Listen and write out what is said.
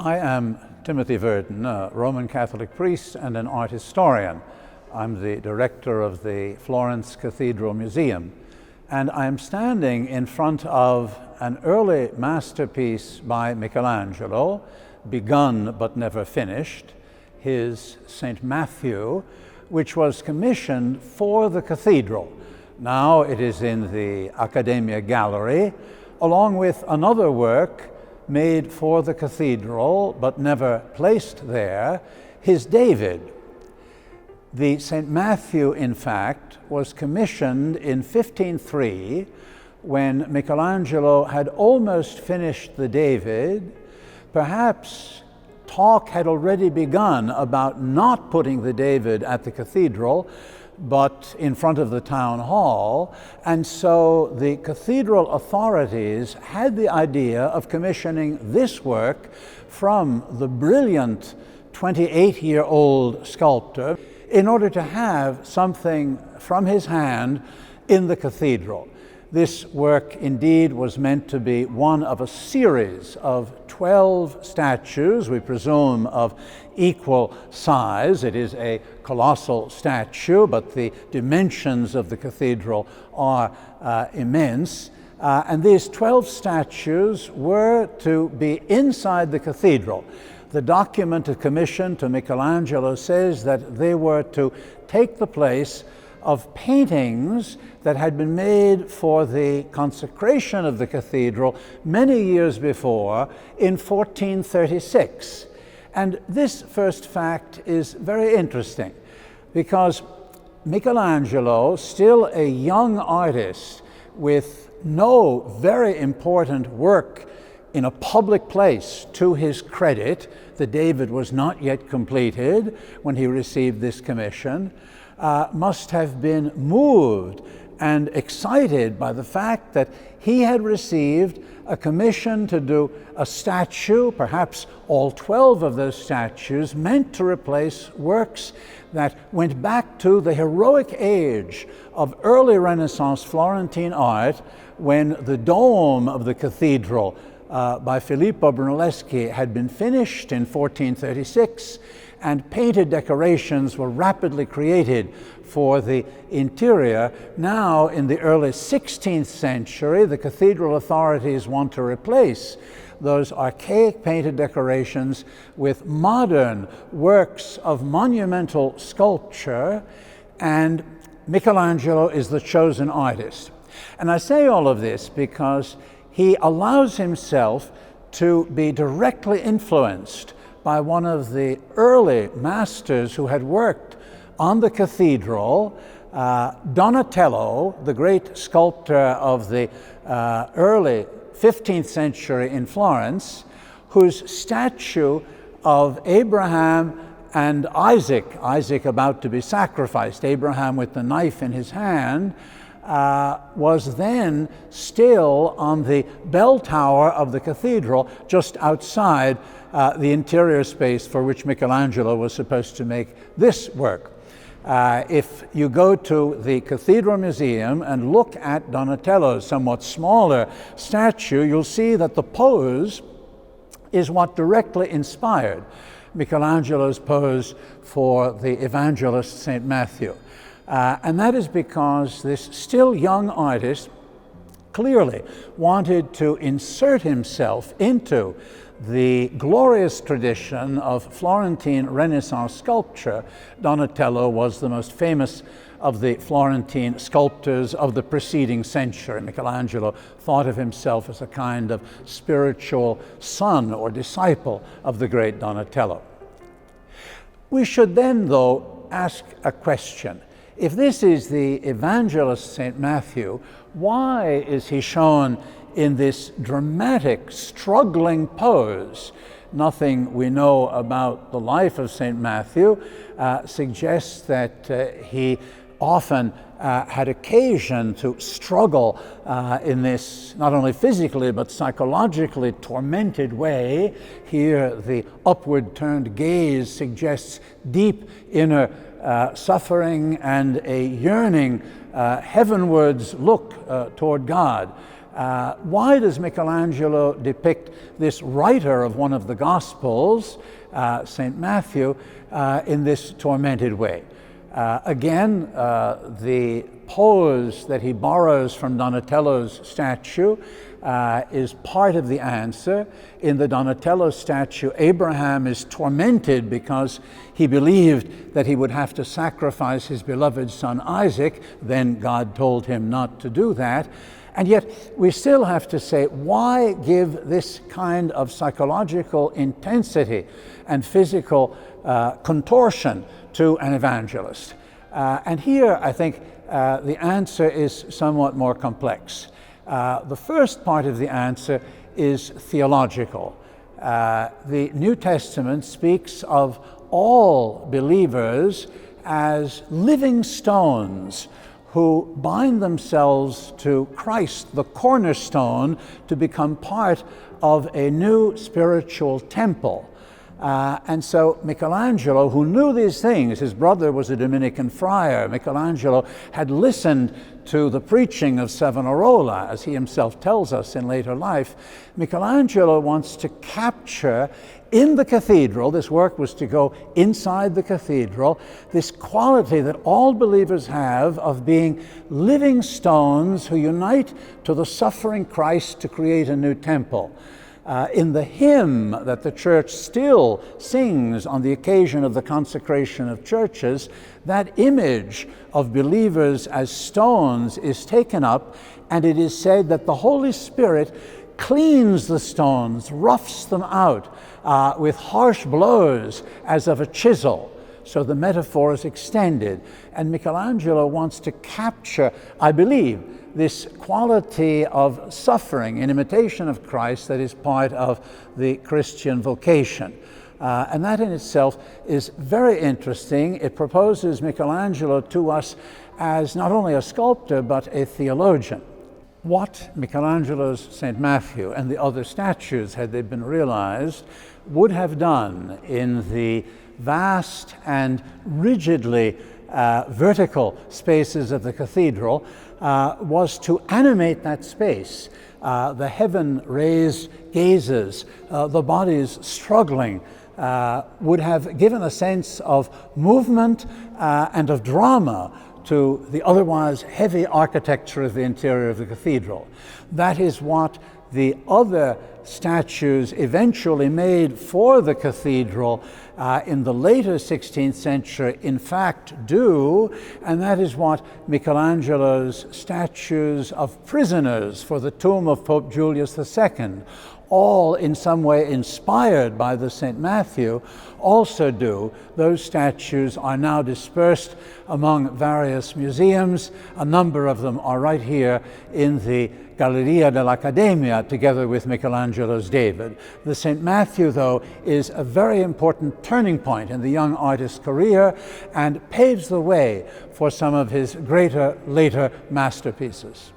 I am Timothy Verdon, a Roman Catholic priest and an art historian. I'm the director of the Florence Cathedral Museum, and I'm standing in front of an early masterpiece by Michelangelo, begun but never finished, his St. Matthew, which was commissioned for the cathedral. Now it is in the Accademia Gallery, along with another work made for the cathedral but never placed there, his David. The St. Matthew, in fact, was commissioned in 1503 when Michelangelo had almost finished the David. Perhaps talk had already begun about not putting the David at the cathedral, but in front of the town hall, and so the cathedral authorities had the idea of commissioning this work from the brilliant 28-year-old sculptor in order to have something from his hand in the cathedral. This work indeed was meant to be one of a series of 12 statues, we presume of equal size. It is a colossal statue, but the dimensions of the cathedral are immense. And these 12 statues were to be inside the cathedral. The document of commission to Michelangelo says that they were to take the place of paintings that had been made for the consecration of the cathedral many years before in 1436. And this first fact is very interesting because Michelangelo, still a young artist with no very important work in a public place to his credit, the David was not yet completed when he received this commission, must have been moved and excited by the fact that he had received a commission to do a statue, perhaps all 12 of those statues, meant to replace works that went back to the heroic age of early Renaissance Florentine art, when the dome of the cathedral by Filippo Brunelleschi had been finished in 1436, and painted decorations were rapidly created for the interior. Now, in the early 16th century, the cathedral authorities want to replace those archaic painted decorations with modern works of monumental sculpture, and Michelangelo is the chosen artist. And I say all of this because he allows himself to be directly influenced by one of the early masters who had worked on the cathedral, Donatello, the great sculptor of the early 15th century in Florence, whose statue of Abraham and Isaac about to be sacrificed, Abraham with the knife in his hand, was then still on the bell tower of the cathedral, just outside the interior space for which Michelangelo was supposed to make this work. If you go to the Cathedral Museum and look at Donatello's somewhat smaller statue, you'll see that the pose is what directly inspired Michelangelo's pose for the evangelist St. Matthew. And that is because this still young artist clearly wanted to insert himself into the glorious tradition of Florentine Renaissance sculpture. Donatello was the most famous of the Florentine sculptors of the preceding century. Michelangelo thought of himself as a kind of spiritual son or disciple of the great Donatello. We should then, though, ask a question. If this is the evangelist St. Matthew, why is he shown in this dramatic, struggling pose? Nothing we know about the life of St. Matthew suggests that he often had occasion to struggle in this not only physically but psychologically tormented way. Here the upward turned gaze suggests deep inner suffering and a yearning heavenwards look toward God. Why does Michelangelo depict this writer of one of the Gospels, St. Matthew, in this tormented way? Again, the pose that he borrows from Donatello's statue is part of the answer. In the Donatello statue, Abraham is tormented because he believed that he would have to sacrifice his beloved son Isaac. Then God told him not to do that. And yet we still have to say, why give this kind of psychological intensity and physical contortion to an evangelist? And here I think the answer is somewhat more complex. The first part of the answer is theological. The New Testament speaks of all believers as living stones who bind themselves to Christ, the cornerstone, to become part of a new spiritual temple. And so Michelangelo, who knew these things, his brother was a Dominican friar. Michelangelo had listened to the preaching of Savonarola, as he himself tells us in later life. Michelangelo wants to capture in the cathedral, this work was to go inside the cathedral, this quality that all believers have of being living stones who unite to the suffering Christ to create a new temple. In the hymn that the church still sings on the occasion of the consecration of churches, that image of believers as stones is taken up, and it is said that the Holy Spirit cleans the stones, roughs them out with harsh blows as of a chisel. So the metaphor is extended, and Michelangelo wants to capture, I believe, this quality of suffering in imitation of Christ that is part of the Christian vocation. And that in itself is very interesting. It proposes Michelangelo to us as not only a sculptor, but a theologian. What Michelangelo's St. Matthew and the other statues, had they been realized, would have done in the vast and rigidly vertical spaces of the cathedral was to animate that space. The heaven-raised gazes, the bodies struggling, would have given a sense of movement and of drama to the otherwise heavy architecture of the interior of the cathedral. That is what the other statues eventually made for the cathedral in the later 16th century in fact do, and that is what Michelangelo's statues of prisoners for the tomb of Pope Julius II, all in some way inspired by the St. Matthew, also do. Those statues are now dispersed among various museums. A number of them are right here in the Galleria dell'Accademia, together with Michelangelo's David. The St. Matthew, though, is a very important turning point in the young artist's career and paves the way for some of his greater later masterpieces.